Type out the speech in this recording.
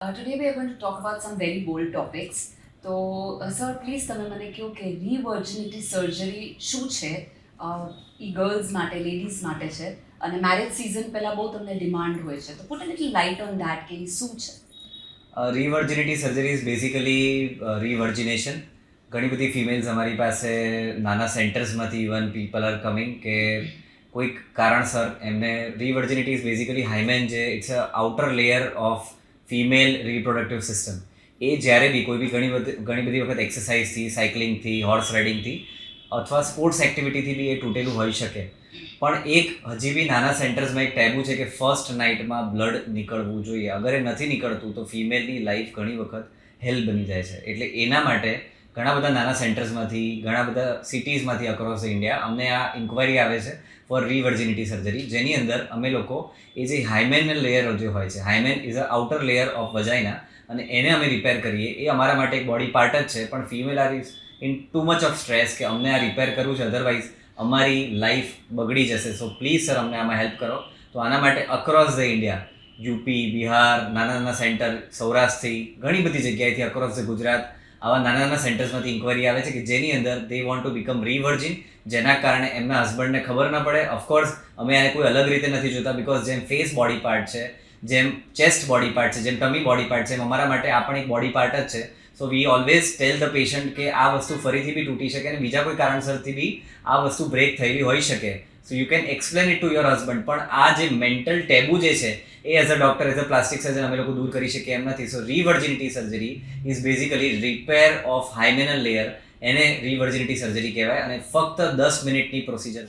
Today we are going to talk about some very bold topics. તો sir please તમે મને કહો કે રિવર્જિનિટી સર્જરી શું છે, એ ગર્લ્સ માટે, લેડીઝ માટે છે, અને મેરેજ સિઝન પહેલાં બહુ તમને ડિમાન્ડ હોય છે, તો put a little light on that કે એ શું છે. Revirginity surgery is basically revirgination. ઘણી બધી ફિમેલ્સ અમારી પાસે નાના સેન્ટર્સમાંથી ઇવન પીપલ આર કમિંગ કે કોઈક કારણસર એમને રિવર્જિનિટી ઇઝ બેઝિકલી હાઇમેન, જે it's a outer layer of female reproductive system. એ જ્યારે બી કોઈ બી ઘણી બધી વખત એક્સરસાઇઝથી, સાયકલિંગથી, હોર્સ રાઇડિંગથી અથવા સ્પોર્ટ્સ એક્ટિવિટીથી બી એ તૂટેલું હોઈ શકે. પણ એક હજી બી નાના સેન્ટર્સમાં એક ટેબુ છે કે ફર્સ્ટ નાઇટમાં બ્લડ નીકળવું જોઈએ. અગર એ નથી નીકળતું તો ફિમેલની લાઈફ ઘણી વખત હેલ બની જાય છે. એટલે એના માટે ઘણા બધા નાના સેન્ટર્સમાંથી, ઘણા બધા સિટીઝમાંથી અક્રોસ ઇન્ડિયા અમને આ ઇન્ક્વાયરી આવે છે ફોર રિવર્જિનિટી સર્જરી, જેની અંદર અમે લોકો એ જે હાઇમેનલ લેયર જે હોય છે, hymen is a outer layer of vagina, અને એને અમે રિપેર કરીએ. એ અમારા માટે એક બોડી પાર્ટ જ છે, પણ female are is in too much of stress કે અમને આ રિપેર કરવું છે, અધરવાઇઝ અમારી લાઈફ બગડી જશે. સો પ્લીઝ સર અમને આમાં હેલ્પ કરો. તો આના માટે across the India, UP, Bihar, નાના નાના સેન્ટર, સૌરાષ્ટ્રથી, ઘણી બધી જગ્યાએથી અક્રોસ ધ ગુજરાત આવા નાના નાના સેન્ટર્સમાંથી ઇન્ક્વાયરી આવે છે કે જેની અંદર દે વોન્ટ ટુ બીકમ રિવર્જિન, જેના કારણે એમના હસબન્ડને ખબર ન પડે. ઓફકોર્સ અમે આને કોઈ અલગ રીતે નથી જોતા, બિકોઝ જેમ ફેસ બોડી પાર્ટ છે, જેમ ચેસ્ટ બોડી પાર્ટ છે, જેમ ટમી બોડી પાર્ટ છે, એમ અમારા માટે આ પણ એક બોડી પાર્ટ જ છે. So we always tell the patient કે આ વસ્તુ ફરીથી બી તૂટી શકે અને બીજા કોઈ કારણસરથી બી આ વસ્તુ બ્રેક થયેલી હોઈ શકે. So you can explain it to your husband. પણ આ જે મેન્ટલ ટેબુ જે છે એ as a doctor, as a plastic surgeon અમે લોકો દૂર કરી શકીએ એમ નથી. સો revirginity surgery is basically repair of hymenal layer. એને રિવર્જિનિટી સર્જરી કહેવાય અને ફક્ત 10 મિનિટની પ્રોસિજર.